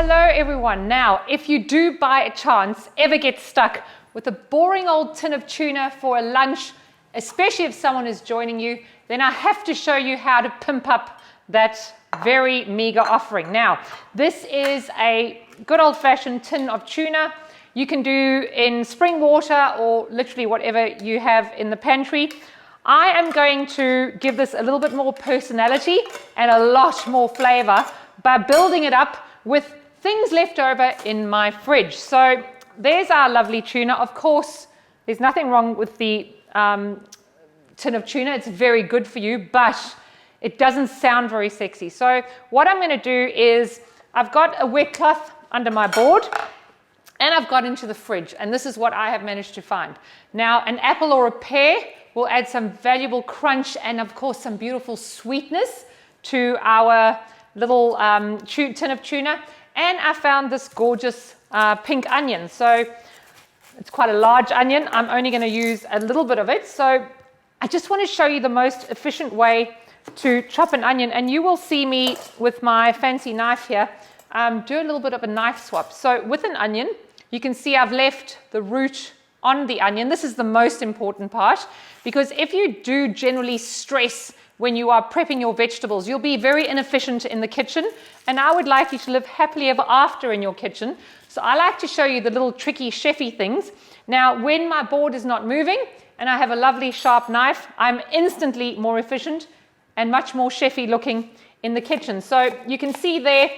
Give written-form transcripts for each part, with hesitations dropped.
Hello everyone. Now, if you do by a chance ever get stuck with a boring old tin of tuna for a lunch, especially if someone is joining you, then I have to show you how to pimp up that very meager offering. Now, this is a good old-fashioned tin of tuna. You can do in spring water or literally whatever you have in the pantry. I am going to give this a little bit more personality and a lot more flavor by building it up with things left over in my fridge. So there's our lovely tuna. Of course, there's nothing wrong with the tin of tuna. It's very good for you, but it doesn't sound very sexy. So what I'm going to do is I've got a wet cloth under my board and I've got into the fridge, and this is what I have managed to find. Now, an apple or a pear will add some valuable crunch and of course some beautiful sweetness to our little tin of tuna. And I found this gorgeous pink onion. So it's quite a large onion. I'm only going to use a little bit of it. So I just want to show you the most efficient way to chop an onion. And you will see me with my fancy knife here do a little bit of a knife swap. So with an onion, you can see I've left the root on the onion. This is the most important part, because if you do generally stress when you are prepping your vegetables, you'll be very inefficient in the kitchen, and I would like you to live happily ever after in your kitchen. So I like to show you the little tricky chefy things. Now, when my board is not moving and I have a lovely sharp knife, I'm instantly more efficient and much more chefy looking in the kitchen. So you can see there,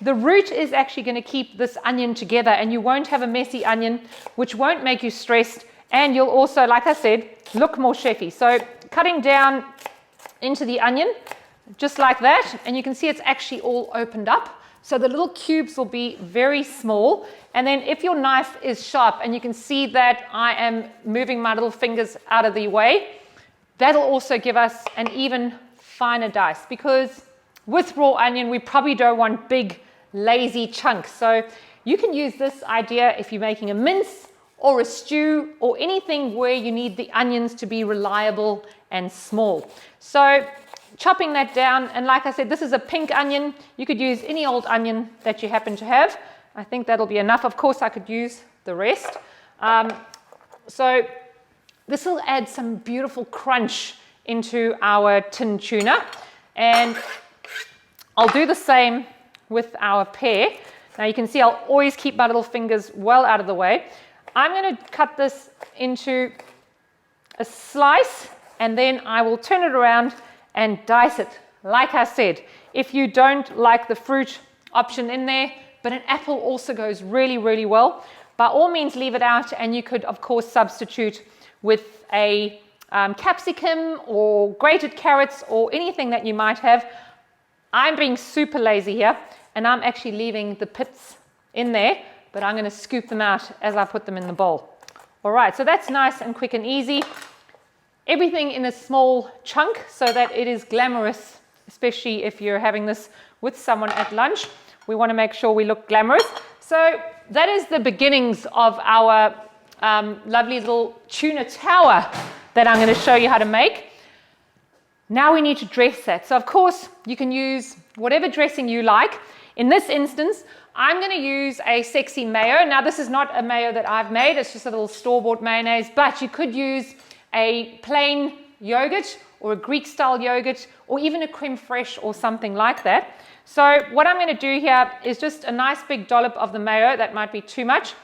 the root is actually going to keep this onion together, and you won't have a messy onion, which won't make you stressed, and you'll also, like I said, look more chefy. So cutting down into the onion, just like that, and you can see it's actually all opened up. So the little cubes will be very small, and then if your knife is sharp, and you can see that I am moving my little fingers out of the way, that'll also give us an even finer dice, because with raw onion, we probably don't want big, lazy chunks. So you can use this idea if you're making a mince or a stew or anything where you need the onions to be reliable and small. So chopping that down, and like I said, this is a pink onion. You could use any old onion that you happen to have. I think that'll be enough. Of course, I could use the rest. So this will add some beautiful crunch into our tin tuna. And I'll do the same with our pear. Now you can see I'll always keep my little fingers well out of the way. I'm going to cut this into a slice, and then I will turn it around and dice it. Like I said, if you don't like the fruit option in there, but an apple also goes really, really well, by all means leave it out, and you could of course substitute with a capsicum or grated carrots or anything that you might have. I'm being super lazy here, and I'm actually leaving the pits in there, but I'm going to scoop them out as I put them in the bowl. All right, so that's nice and quick and easy. Everything in a small chunk so that it is glamorous, especially if you're having this with someone at lunch. We want to make sure we look glamorous. So that is the beginnings of our lovely little tuna tower that I'm going to show you how to make. Now we need to dress that. So of course you can use whatever dressing you like. In this instance, I'm going to use a sexy mayo. Now this is not a mayo that I've made, it's just a little store-bought mayonnaise, but you could use a plain yogurt or a Greek style yogurt or even a creme fraiche or something like that. So what I'm going to do here is just a nice big dollop of the mayo. That might be too much.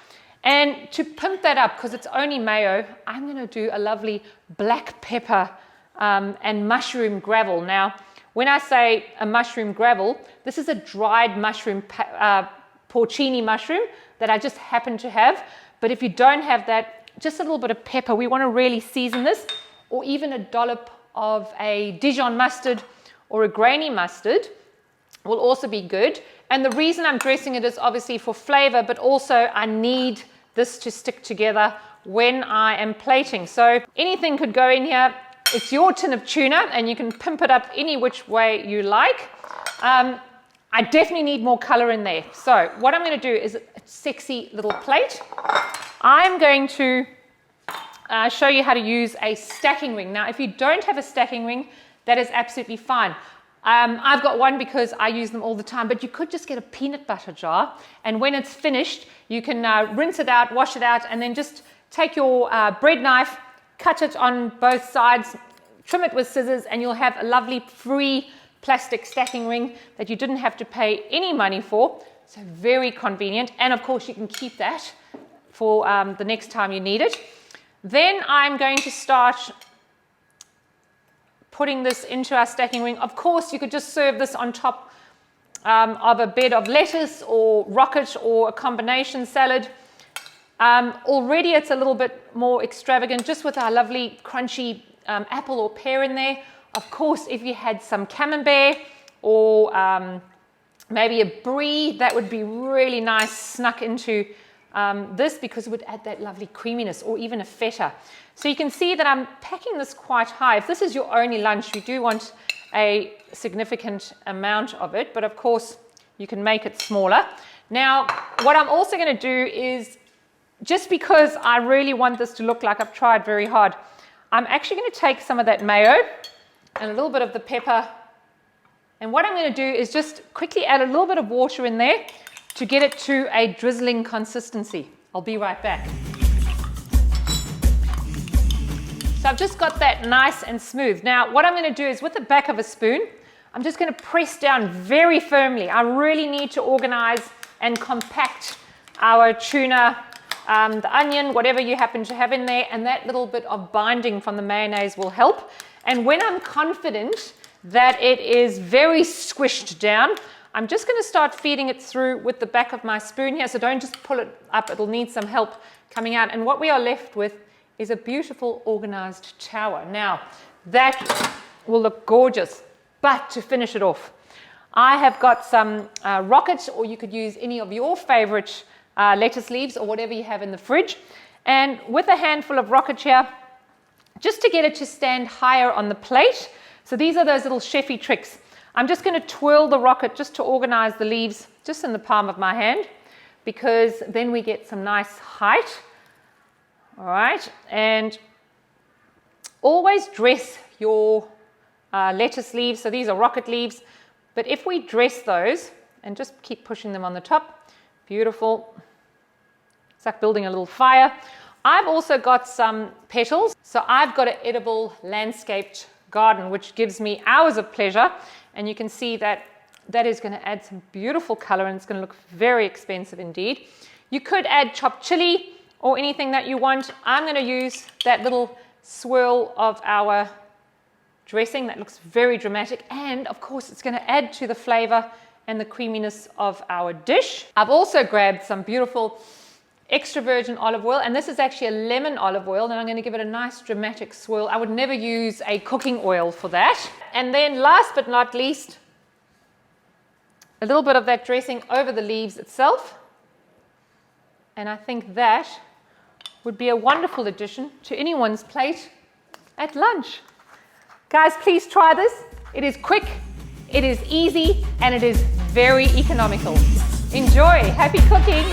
And to pimp that up, because it's only mayo, I'm going to do a lovely black pepper and mushroom gravel. Now, when I say a mushroom gravel, this is a dried mushroom, porcini mushroom that I just happen to have. But if you don't have that, just a little bit of pepper. We want to really season this, or even a dollop of a Dijon mustard or a grainy mustard will also be good. And the reason I'm dressing it is obviously for flavor, but also I need this to stick together when I am plating. So anything could go in here. It's your tin of tuna, and you can pimp it up any which way you like. I definitely need more color in there. So what I'm going to do is a sexy little plate. I'm going to show you how to use a stacking ring. Now, if you don't have a stacking ring, that is absolutely fine. I've got one because I use them all the time, but you could just get a peanut butter jar, and when it's finished, you can rinse it out, wash it out, and then just take your bread knife, cut it on both sides, trim it with scissors, and you'll have a lovely free plastic stacking ring that you didn't have to pay any money for. So very convenient, and of course you can keep that for the next time you need it. Then I'm going to start putting this into our stacking ring. Of course, you could just serve this on top of a bed of lettuce or rocket or a combination salad. Already it's a little bit more extravagant just with our lovely crunchy apple or pear in there. Of course, if you had some camembert or maybe a brie, that would be really nice snuck into this because it would add that lovely creaminess, or even a feta. So you can see that I'm packing this quite high. If this is your only lunch, you do want a significant amount of it, but of course you can make it smaller. Now, what I'm also going to do is, just because I really want this to look like I've tried very hard, I'm actually going to take some of that mayo and a little bit of the pepper, and what I'm going to do is just quickly add a little bit of water in there to get it to a drizzling consistency. I'll be right back. So I've just got that nice and smooth. Now what I'm going to do is, with the back of a spoon, I'm just going to press down very firmly. I really need to organize and compact our tuna, the onion, whatever you happen to have in there, and that little bit of binding from the mayonnaise will help. And when I'm confident that it is very squished down, I'm just going to start feeding it through with the back of my spoon here. So don't just pull it up, it'll need some help coming out. And what we are left with is a beautiful organized tower. Now that will look gorgeous, but to finish it off, I have got some rocket, or you could use any of your favorite lettuce leaves or whatever you have in the fridge. And with a handful of rocket here, just to get it to stand higher on the plate. So these are those little chefy tricks. I'm just going to twirl the rocket just to organize the leaves just in the palm of my hand, because then we get some nice height. All right, and always dress your lettuce leaves. So these are rocket leaves, but if we dress those and just keep pushing them on the top, beautiful. It's like building a little fire. I've also got some petals. So I've got an edible landscaped garden, which gives me hours of pleasure. And you can see that that is going to add some beautiful color, and it's going to look very expensive indeed. You could add chopped chili or anything that you want. I'm going to use that little swirl of our dressing. That looks very dramatic, and of course it's going to add to the flavor and the creaminess of our dish. I've also grabbed some beautiful extra virgin olive oil, and this is actually a lemon olive oil, and I'm going to give it a nice dramatic swirl. I would never use a cooking oil for that. And then last but not least, a little bit of that dressing over the leaves itself, and I think that would be a wonderful addition to anyone's plate at lunch. Guys, please try this. It is quick, it is easy, and it is very economical. Enjoy. Happy cooking.